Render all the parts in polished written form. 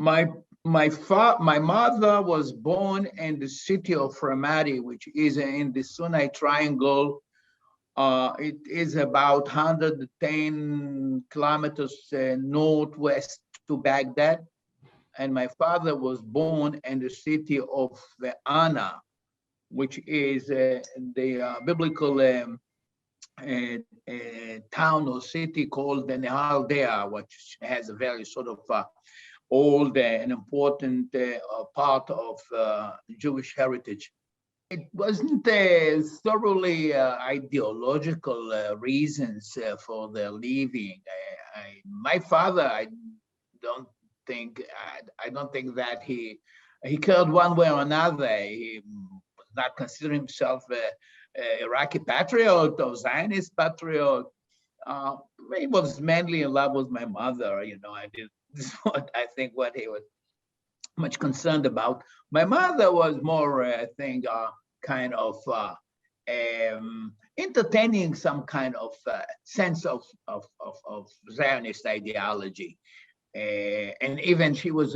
My my mother was born in the city of Ramadi, which is in the Sinai Triangle. It is about 110 kilometers northwest to Baghdad. And my father was born in the city of Anna, which is the biblical town or city called the Nehaldea, which has a very sort of old and important part of Jewish heritage. It wasn't thoroughly ideological reasons for their leaving. My father, don't I don't think that he cared one way or another. He was not considering himself a Iraqi patriot or Zionist patriot. He was mainly in love with my mother. You know, this is what I think what he was much concerned about. My mother was more, I think, kind of entertaining some kind of sense of Zionist ideology. And even she was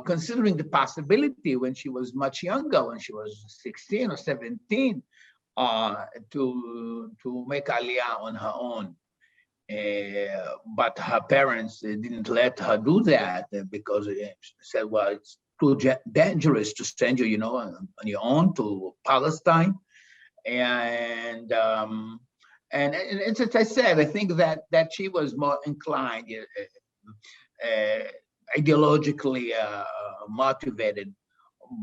considering the possibility when she was much younger, when she was 16 or 17, to make Aliyah on her own. But her parents didn't let her do that because they said, well, it's too dangerous to send you, on your own to Palestine. And as I said, I think that she was more inclined, ideologically motivated,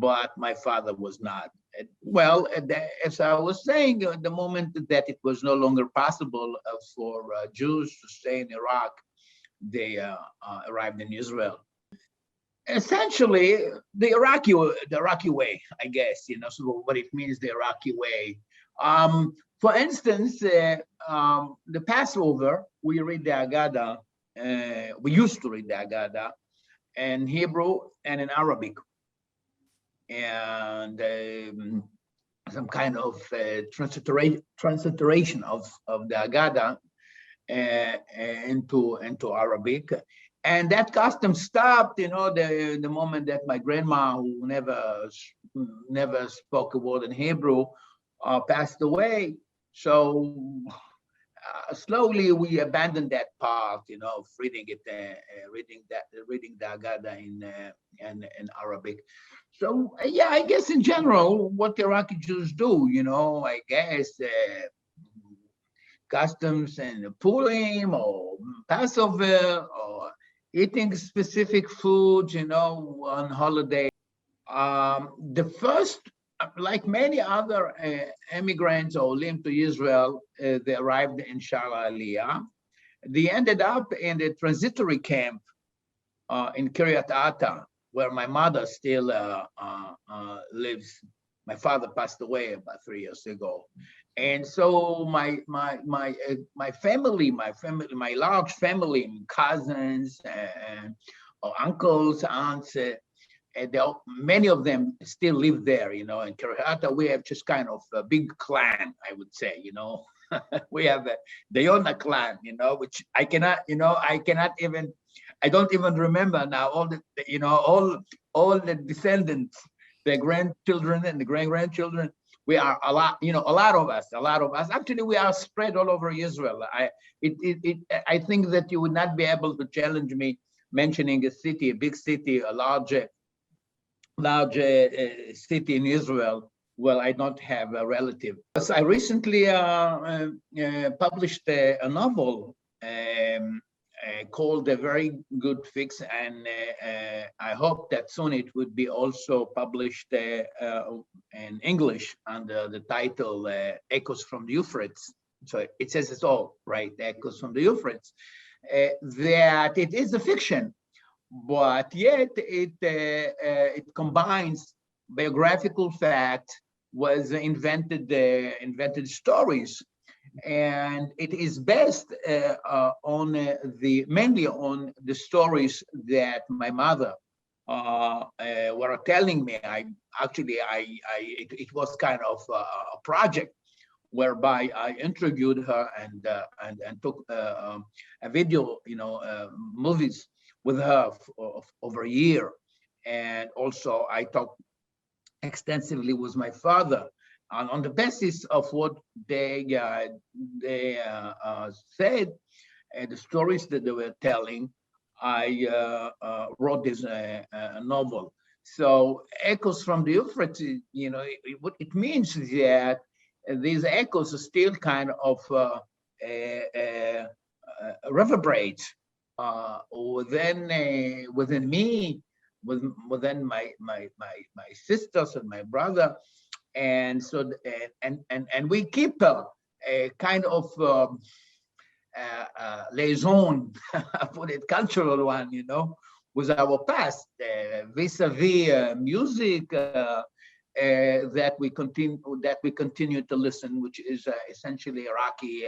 but my father was not. Well, as I was saying, the moment that it was no longer possible for Jews to stay in Iraq, they arrived in Israel. Essentially, the Iraqi way, I guess, so what it means, the Iraqi way. For instance, the Passover, we read the Haggadah, we used to read the Haggadah in Hebrew and in Arabic. And some kind of transliteration of the Haggadah into Arabic. And that custom stopped, the moment that my grandma, who never spoke a word in Hebrew, passed away. So slowly we abandoned that part, of reading it, reading the Haggadah in Arabic. So yeah, I guess in general, what Iraqi Jews do, I guess customs and Purim or Passover or eating specific foods, on holiday. The first, like many other immigrants or linked to Israel, they arrived in Sharla Aliyah. They ended up in the transitory camp in Kiryat Ata, where my mother still lives. My father passed away about 3 years ago, and so my family, my large family, cousins and uncles, aunts, many of them still live there. In Kiryat Ata, we have just kind of a big clan, I would say. We have the Yona clan, which I don't even remember now all the descendants, the grandchildren and the great-grandchildren. We are a lot of us. Actually, we are spread all over Israel. I think that you would not be able to challenge me mentioning a city, a big city, a large city in Israel. Well, I don't have a relative. So I recently published a novel called A Very Good Fix, and I hope that soon it would be also published in English under the title Echoes from the Euphrates. So it says it all, right? Echoes from the Euphrates. That it is a fiction, but yet it combines biographical facts with invented stories. And it is based mainly on the stories that my mother were telling me. It was kind of a project whereby I interviewed her and took a video, movies with her for over a year. And also I talked extensively with my father on the basis of what they said and the stories that they were telling. I wrote this novel. So echoes from the Euphrates, what it means is that these echoes are still kind of reverberate within me, within my sisters and my brother, and so and we keep a kind of liaison, put it cultural one, with our past, vis-a-vis music that we continue to listen, which is essentially Iraqi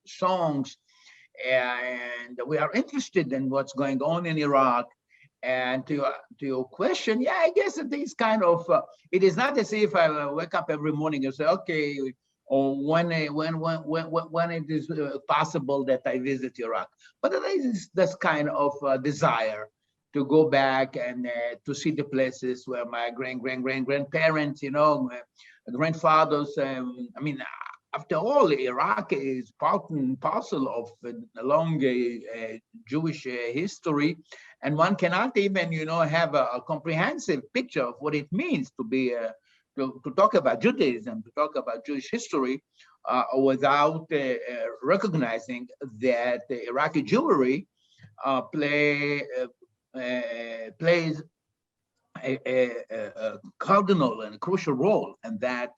songs, and we are interested in what's going on in Iraq. And to your question, yeah, I guess it is kind of. It is not as if I wake up every morning and say, okay, or when it is possible that I visit Iraq. But it is this kind of desire to go back and to see the places where my grandparents, grandfathers. After all, Iraq is part and parcel of a long Jewish history, and one cannot even, have a comprehensive picture of what it means to be to talk about Judaism, to talk about Jewish history, without recognizing that the Iraqi Jewry plays a cardinal and a crucial role in that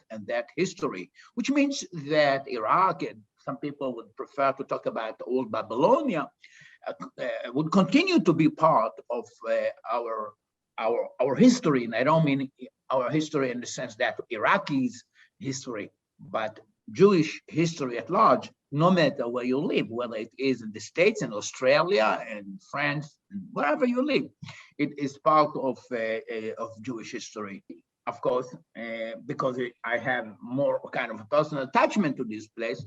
history, which means that Iraq, and some people would prefer to talk about old Babylonia, would continue to be part of our history. And I don't mean our history in the sense that Iraqis history, but Jewish history at large, no matter where you live, whether it is in the States, in Australia, in France, wherever you live, it is part of Jewish history. Of course, because I have more kind of a personal attachment to this place,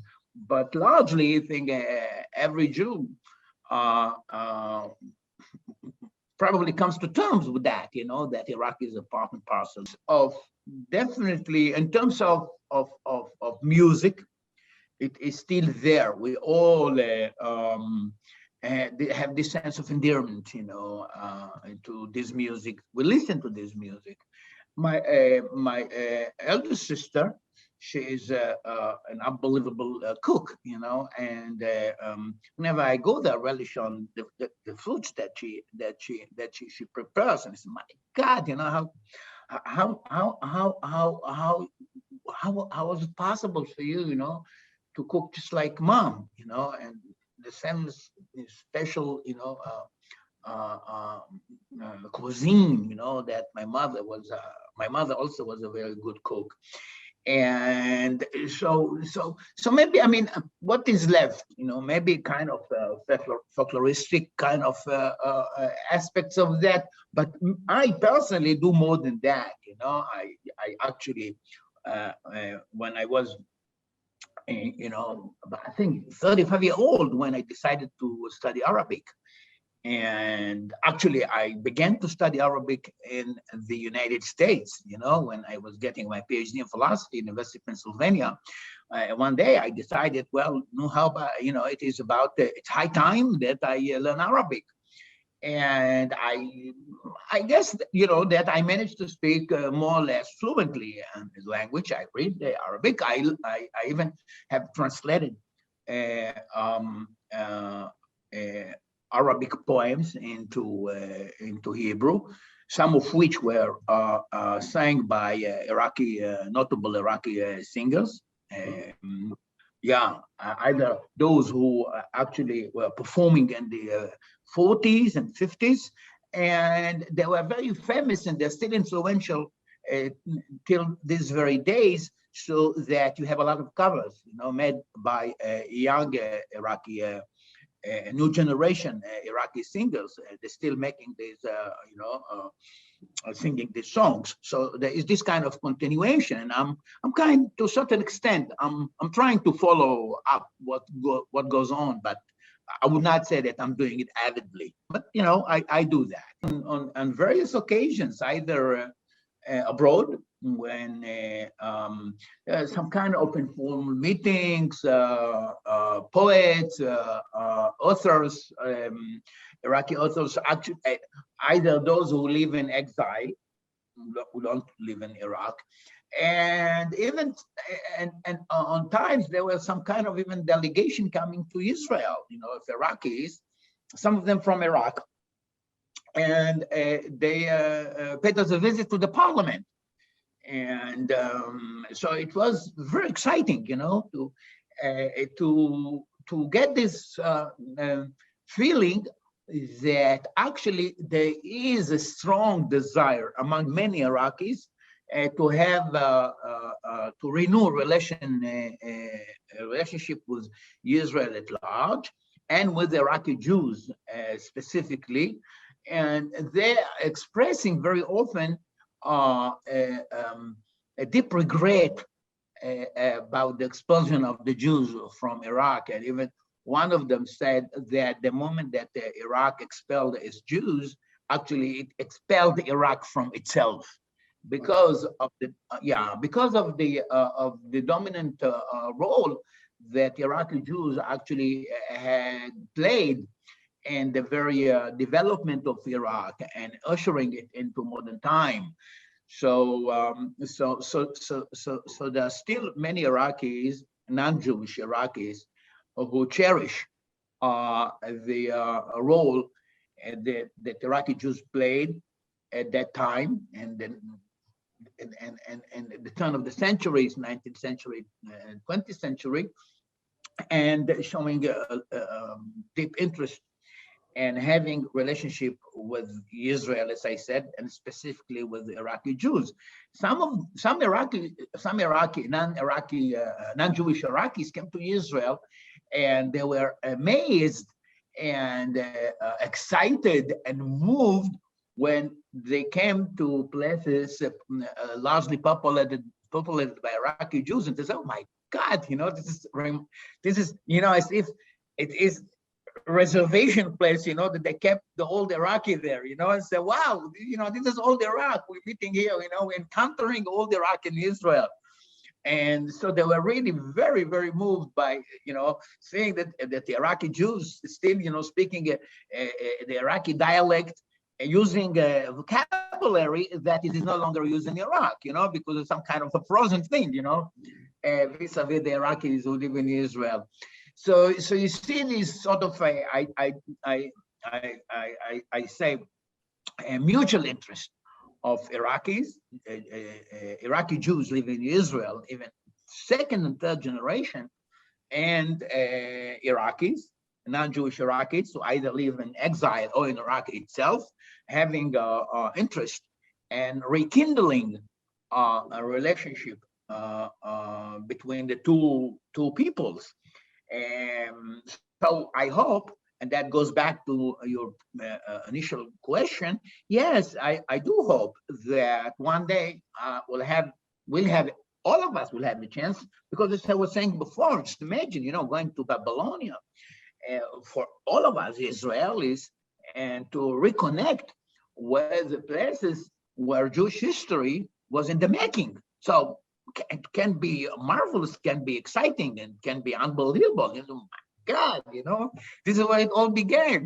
but largely I think every Jew probably comes to terms with that, that Iraq is a part and parcel of, definitely in terms of music, it is still there. We all have this sense of endearment, to this music. We listen to this music. My elder sister, she is an unbelievable cook, and whenever I go there, relish on the foods that she prepares, and I say, my God, how was it possible for you, to cook just like mom, and the same special, cuisine, that my mother was. My mother also was a very good cook. And so maybe, what is left, maybe kind of folkloristic kind of aspects of that, but I personally do more than that. I actually, when I was, I think 35 years old, when I decided to study Arabic. And actually, I began to study Arabic in the United States, when I was getting my PhD in philosophy at University of Pennsylvania. One day I decided, well, how about, it's high time that I learn Arabic. And I guess, that I managed to speak more or less fluently in the language. I read the Arabic. I even have translated Arabic poems into Hebrew, some of which were sang by notable Iraqi singers. Either those who actually were performing in the 40s and 50s, and they were very famous, and they're still influential till these very days, so that you have a lot of covers, made by young Iraqi new generation Iraqi singers. They're still making these, singing these songs. So there is this kind of continuation, and I'm kind, to a certain extent, I'm trying to follow up what goes on, but I would not say that I'm doing it avidly, but I do that on various occasions, either abroad when some kind of open forum meetings, poets, authors, Iraqi authors, actually, either those who live in exile, who don't live in Iraq, and even and on times there was some kind of even delegation coming to Israel, of Iraqis, some of them from Iraq, and they paid us a visit to the parliament. And so it was very exciting, to get this feeling that actually there is a strong desire among many Iraqis to have to renew relationship with Israel at large and with Iraqi Jews specifically, and they're expressing very often a deep regret about the expulsion of the Jews from Iraq. And even one of them said that the moment that Iraq expelled its Jews, actually it expelled Iraq from itself, because of the dominant role that Iraqi Jews actually had played in the very development of Iraq and ushering it into modern time. So there are still many Iraqis, non-Jewish Iraqis, who cherish the role that Iraqi Jews played at that time, and then and at the turn of the centuries, 19th century and 20th century, and showing deep interest and having relationship with Israel, as I said, and specifically with the Iraqi Jews. Some non-Jewish Iraqis came to Israel, and they were amazed and excited and moved when they came to places largely populated by Iraqi Jews, and they said, "Oh my God, this is as if it is reservation place, that they kept the old Iraqi there, and say, wow, this is old Iraq. We're meeting here, we're encountering old Iraq in Israel." And so they were really very, very moved by, seeing that the Iraqi Jews still, speaking the Iraqi dialect, using a vocabulary that it is no longer used in Iraq, because of some kind of a frozen thing, vis-a-vis the Iraqis who live in Israel. So you see this sort of I say a mutual interest of Iraqis, Iraqi Jews living in Israel, even second and third generation, and Iraqis, non-Jewish Iraqis who either live in exile or in Iraq itself, having interest and rekindling a relationship between the two peoples. So I hope, and that goes back to your initial question. Yes, I do hope that one day all of us will have the chance, because as I was saying before, just imagine, going to Babylonia for all of us Israelis, and to reconnect with the places where Jewish history was in the making. So it can be marvelous, can be exciting, and can be unbelievable. My God, this is where it all began.